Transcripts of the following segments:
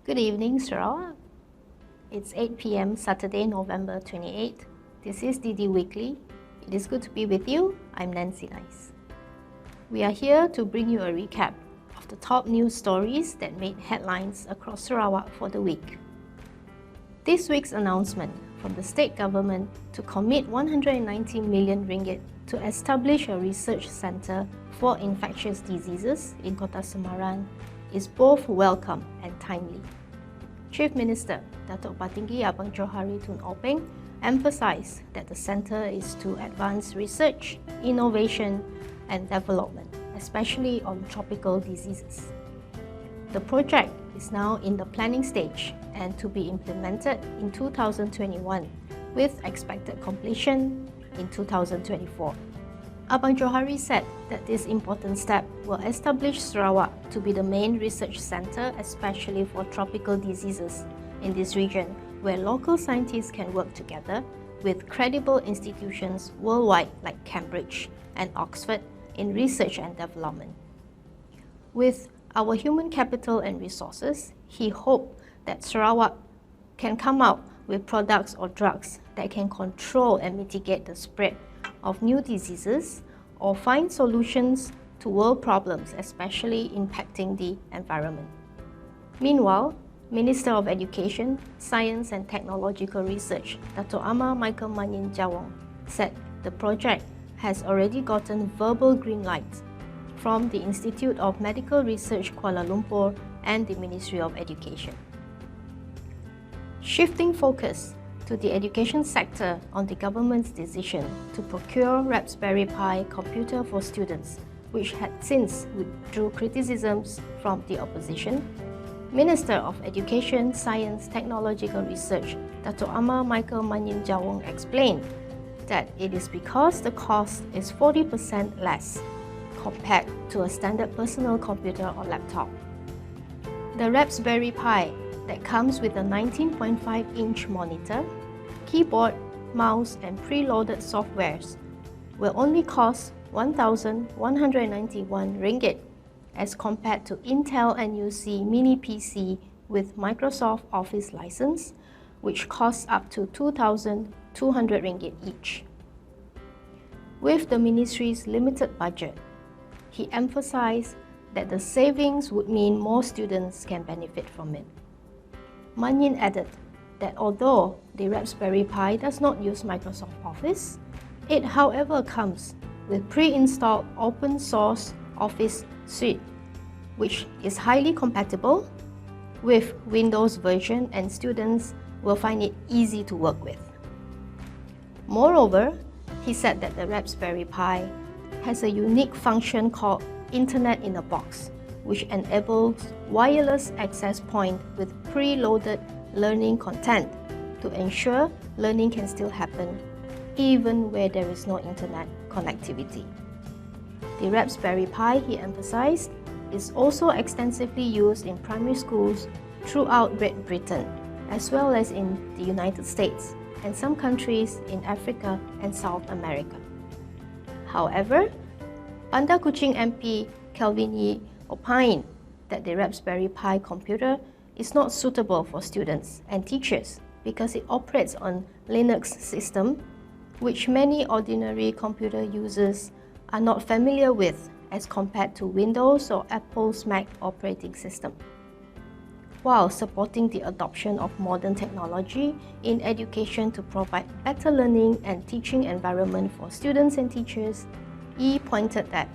Good evening, Sarawak. It's 8 p.m. Saturday, November 28. This is DDWeekly. It is good to be with you. I'm Nancy Nice. We are here to bring you a recap of the top news stories that made headlines across Sarawak for the week. This week's announcement from the state government to commit 190 million ringgit to establish a research centre for infectious diseases in Kota Samarahan is both welcome and timely. Chief Minister Datuk Patinggi Abang Johari Tun Openg emphasised that the centre is to advance research, innovation and development, especially on tropical diseases. The project is now in the planning stage and to be implemented in 2021 with expected completion in 2024. Abang Johari said that this important step will establish Sarawak to be the main research centre, especially for tropical diseases in this region, where local scientists can work together with credible institutions worldwide like Cambridge and Oxford in research and development. With our human capital and resources, he hoped that Sarawak can come out with products or drugs that can control and mitigate the spread of new diseases or find solutions to world problems, especially impacting the environment. Meanwhile, Minister of Education, Science and Technological Research, Dato' Amar Michael Manyin Jawong, said the project has already gotten verbal green lights from the Institute of Medical Research Kuala Lumpur and the Ministry of Education. Shifting focus to the education sector on the government's decision to procure Raspberry Pi computer for students, which had since withdrew criticisms from the opposition, Minister of Education, Science, Technological Research, Dato' Amar Michael Manyin Jawong explained that it is because the cost is 40% less compared to a standard personal computer or laptop. The Raspberry Pi that comes with a 19.5-inch monitor, keyboard, mouse and preloaded softwares will only cost 1,191 ringgit as compared to Intel NUC Mini PC with Microsoft Office license, which costs up to 2,200 ringgit each. With the ministry's limited budget, he emphasized that the savings would mean more students can benefit from it. Manyin added that although the Raspberry Pi does not use Microsoft Office, it however comes with pre-installed open source Office suite, which is highly compatible with Windows version and students will find it easy to work with. Moreover, he said that the Raspberry Pi has a unique function called Internet in a Box, which enables wireless access point with preloaded learning content to ensure learning can still happen even where there is no internet connectivity. The Raspberry Pi, he emphasized, is also extensively used in primary schools throughout Great Britain, as well as in the United States and some countries in Africa and South America. However, Bandar Kuching MP Kelvin Yee opined that the Raspberry Pi computer is not suitable for students and teachers because it operates on Linux system, which many ordinary computer users are not familiar with as compared to Windows or Apple's Mac operating system. While supporting the adoption of modern technology in education to provide better learning and teaching environment for students and teachers, Yee pointed that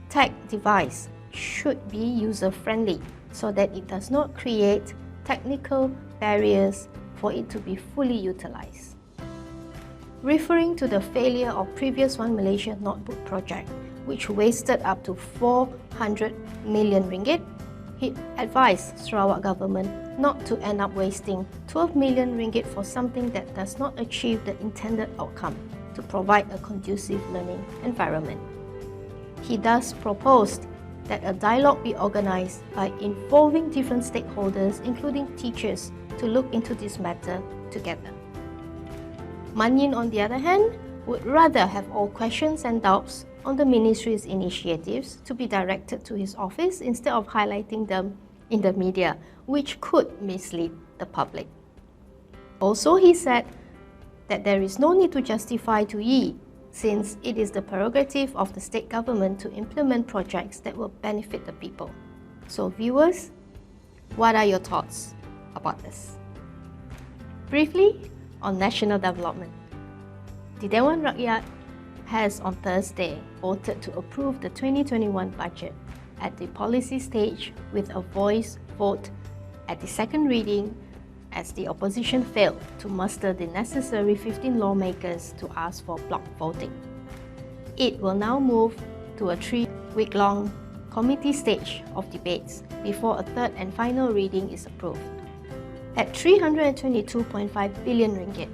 tech device should be user-friendly so that it does not create technical barriers for it to be fully utilized. Referring to the failure of previous One Malaysia notebook project, which wasted up to 400 million ringgit, he advised Sarawak government not to end up wasting 12 million ringgit for something that does not achieve the intended outcome to provide a conducive learning environment. He thus proposed that a dialogue be organized by involving different stakeholders, including teachers, to look into this matter together. Manyin, on the other hand, would rather have all questions and doubts on the ministry's initiatives to be directed to his office instead of highlighting them in the media, which could mislead the public. Also, he said that there is no need to justify to Yi, since it is the prerogative of the state government to implement projects that will benefit the people. So viewers, what are your thoughts about this? Briefly, on national development. The Dewan Rakyat has on Thursday voted to approve the 2021 budget at the policy stage with a voice vote at the second reading, as the opposition failed to muster the necessary 15 lawmakers to ask for block voting. It will now move to a 3-week-long committee stage of debates before a third and final reading is approved. At 322.5 billion ringgit,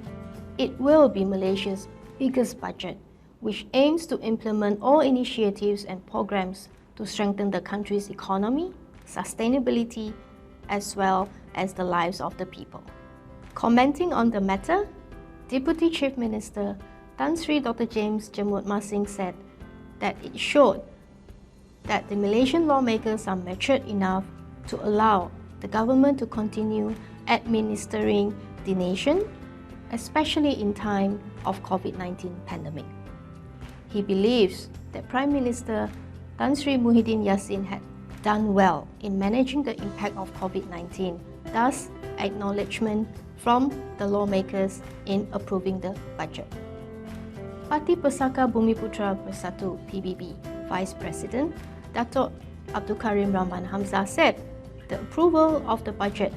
it will be Malaysia's biggest budget, which aims to implement all initiatives and programs to strengthen the country's economy, sustainability, as well as the lives of the people. Commenting on the matter, Deputy Chief Minister Tan Sri Dr. James Jemut Masing said that it showed that the Malaysian lawmakers are matured enough to allow the government to continue administering the nation, especially in time of COVID-19 pandemic. He believes that Prime Minister Tan Sri Muhyiddin Yassin had done well in managing the impact of COVID-19, thus acknowledgement from the lawmakers in approving the budget. Parti Persaka Bumiputra Bersatu PBB Vice President Datuk Abdul Karim Rahman Hamzah said the approval of the budget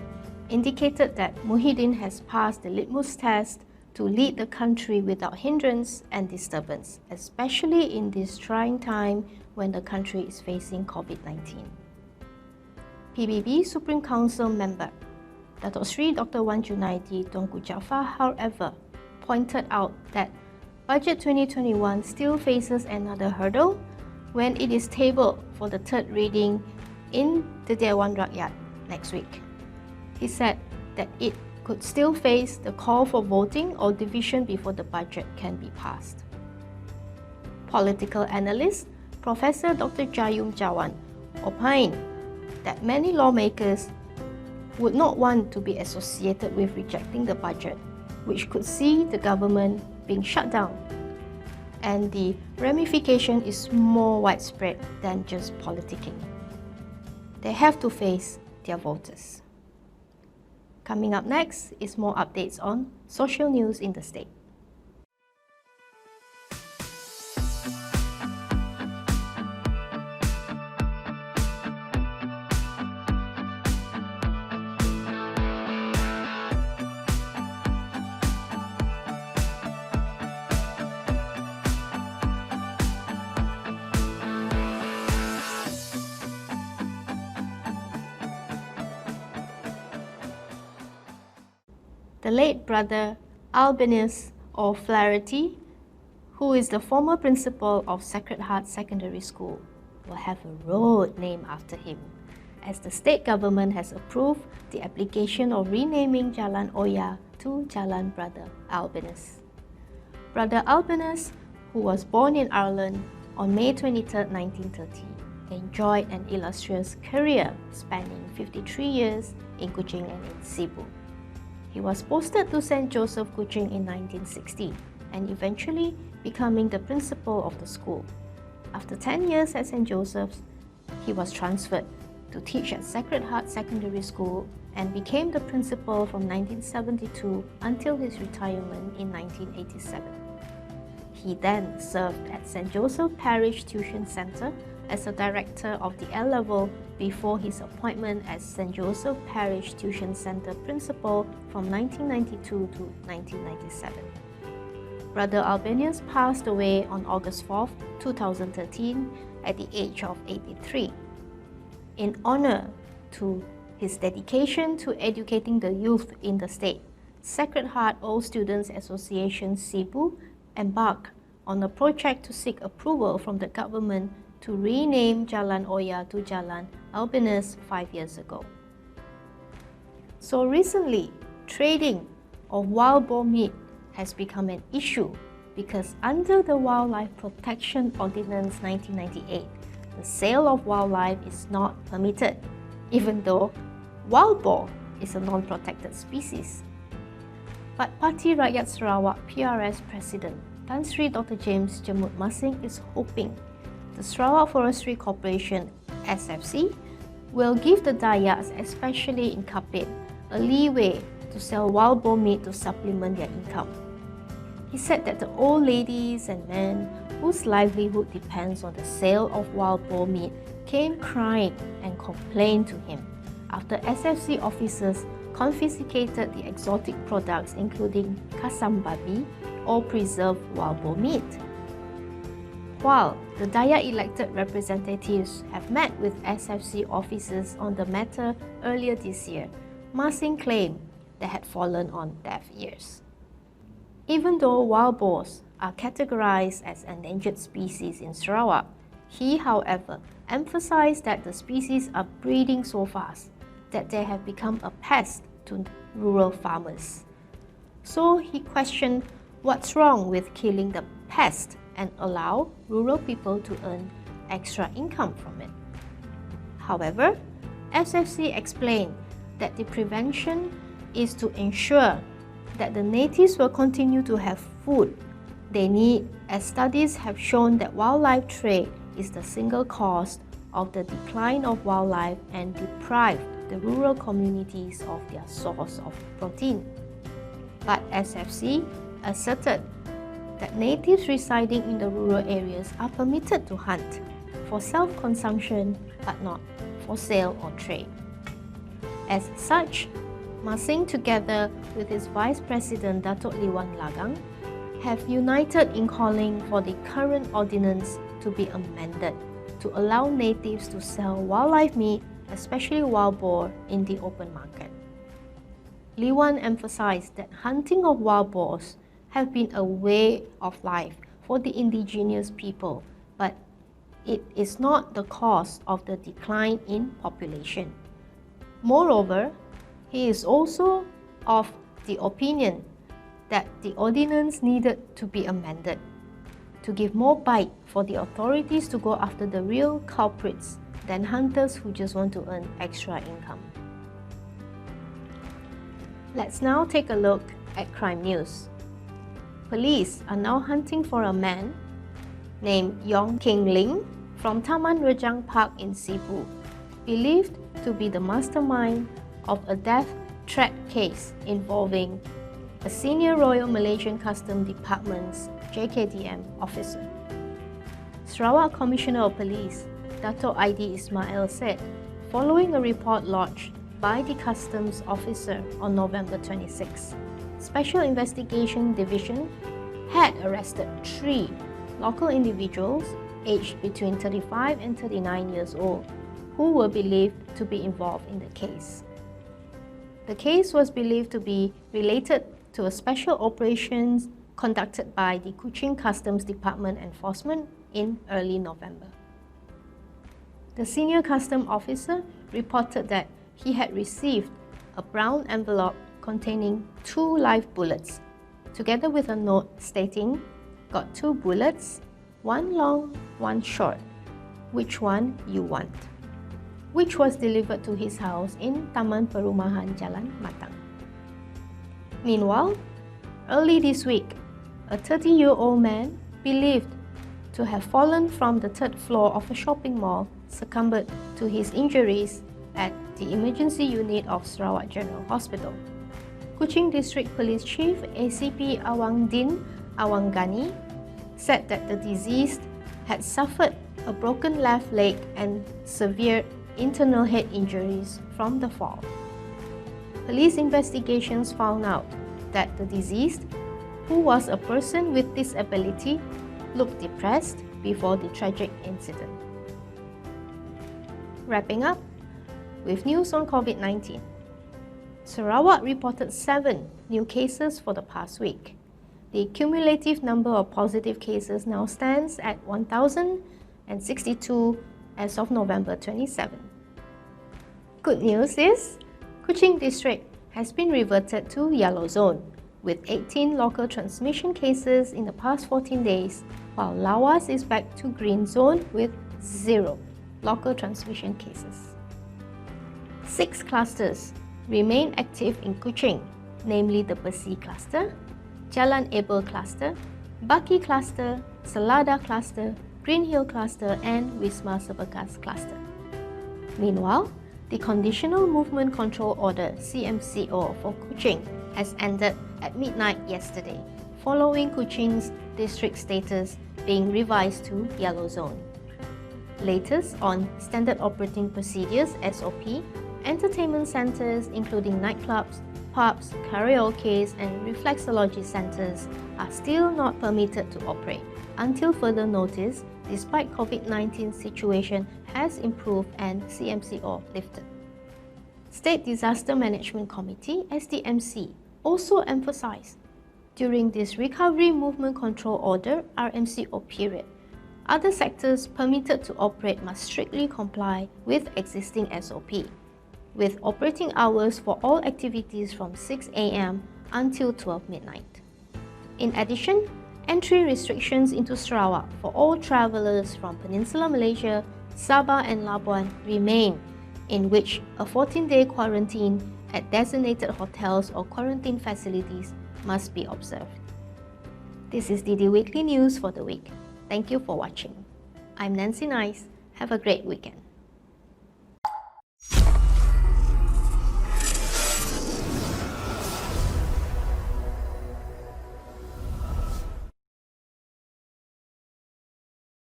indicated that Muhyiddin has passed the litmus test to lead the country without hindrance and disturbance, especially in this trying time when the country is facing COVID-19. PBB Supreme Council member Datuk Sri Dr. Wan Junaidi Tunku Jaafar, however, pointed out that Budget 2021 still faces another hurdle when it is tabled for the third reading in the Dewan Rakyat next week. He said that it could still face the call for voting or division before the budget can be passed. Political analyst Professor Dr. Jayum Jawan opined that many lawmakers would not want to be associated with rejecting the budget, which could see the government being shut down, and the ramification is more widespread than just politicking. They have to face their voters. Coming up next is more updates on social news in the state. The late brother Albinus O'Flaherty, who is the former principal of Sacred Heart Secondary School, will have a road named after him, as the state government has approved the application of renaming Jalan Oya to Jalan Brother Albinus. Brother Albinus, who was born in Ireland on May 23, 1930, enjoyed an illustrious career spanning 53 years in Kuching and in Cebu. He was posted to St. Joseph Kuching in 1960 and eventually becoming the principal of the school. After 10 years at St. Joseph's, he was transferred to teach at Sacred Heart Secondary School and became the principal from 1972 until his retirement in 1987. He then served at St. Joseph Parish Tuition Centre as a director of the L-level before his appointment as St. Joseph Parish Tuition Centre Principal from 1992 to 1997. Brother Albinus passed away on August 4, 2013 at the age of 83. In honour to his dedication to educating the youth in the state, Sacred Heart All Students Association Cebu embarked on a project to seek approval from the government to rename Jalan Oya to Jalan Albinus 5 years ago. So recently, trading of wild boar meat has become an issue because under the Wildlife Protection Ordinance 1998, the sale of wildlife is not permitted even though wild boar is a non-protected species. But Parti Rakyat Sarawak PRS President Tan Sri Dr. James Jemut Masing is hoping the Sarawak Forestry Corporation SFC will give the Dayaks, especially in Kapit, a leeway to sell wild boar meat to supplement their income. He said that the old ladies and men whose livelihood depends on the sale of wild boar meat came crying and complained to him after SFC officers confiscated the exotic products including kasam babi or preserved wild boar meat. While the Dayak elected representatives have met with SFC officers on the matter earlier this year, Masing claimed they had fallen on deaf ears. Even though wild boars are categorized as endangered species in Sarawak, he, however, emphasized that the species are breeding so fast that they have become a pest to rural farmers. So he questioned what's wrong with killing the pest and allow rural people to earn extra income from it. However, SFC explained that the prevention is to ensure that the natives will continue to have food they need, as studies have shown that wildlife trade is the single cause of the decline of wildlife and deprive the rural communities of their source of protein. But SFC asserted that natives residing in the rural areas are permitted to hunt for self-consumption but not for sale or trade. As such, Masing, together with his Vice President Datuk Liwan Lagang, have united in calling for the current ordinance to be amended to allow natives to sell wildlife meat, especially wild boar, in the open market. Liwan emphasized that hunting of wild boars have been a way of life for the indigenous people, but it is not the cause of the decline in population. Moreover, he is also of the opinion that the ordinance needed to be amended to give more bite for the authorities to go after the real culprits than hunters who just want to earn extra income. Let's now take a look at crime news. Police are now hunting for a man named Yong King Ling from Taman Rejang Park in Cebu, believed to be the mastermind of a death threat case involving a senior Royal Malaysian Customs Department's JKDM officer. Sarawak Commissioner of Police, Dato' Aidi Ismail, said, following a report lodged by the Customs officer on November 26, Special Investigation Division had arrested 3 local individuals aged between 35 and 39 years old who were believed to be involved in the case. The case was believed to be related to a special operations conducted by the Kuching Customs Department Enforcement in early November. The senior custom officer reported that he had received a brown envelope containing 2 live bullets, together with a note stating, "Got 2 bullets, 1 long, 1 short. Which one you want?" which was delivered to his house in Taman Perumahan Jalan Matang. Meanwhile, early this week, a 30-year-old man believed to have fallen from the 3rd floor of a shopping mall succumbed to his injuries at the emergency unit of Sarawak General Hospital. Kuching District Police Chief ACP Awang Din Awanggani said that the deceased had suffered a broken left leg and severe internal head injuries from the fall. Police investigations found out that the deceased, who was a person with disability, looked depressed before the tragic incident. Wrapping up with news on COVID-19. Sarawak reported 7 new cases for the past week. The cumulative number of positive cases now stands at 1,062 as of November 27. Good news is, Kuching District has been reverted to yellow zone, with 18 local transmission cases in the past 14 days, while Lawas is back to green zone with 0 local transmission cases. 6 clusters remain active in Kuching, namely the Besi cluster, Jalan Abel cluster, Baki cluster, Selada cluster, Green Hill cluster and Wisma Sebekas cluster. Meanwhile, the Conditional Movement Control Order CMCO for Kuching has ended at midnight yesterday, following Kuching's district status being revised to yellow zone. Latest on Standard Operating Procedures SOP, entertainment centres including nightclubs, pubs, karaokes and reflexology centres are still not permitted to operate until further notice, despite COVID-19 situation has improved and CMCO lifted. State Disaster Management Committee SDMC also emphasised during this Recovery Movement Control Order RMCO period, other sectors permitted to operate must strictly comply with existing SOP, with operating hours for all activities from 6 AM until 12 midnight. In addition, entry restrictions into Sarawak for all travellers from Peninsular Malaysia, Sabah and Labuan remain, in which a 14-day quarantine at designated hotels or quarantine facilities must be observed. This is DD Weekly News for the week. Thank you for watching. I'm Nancy Nice. Have a great weekend.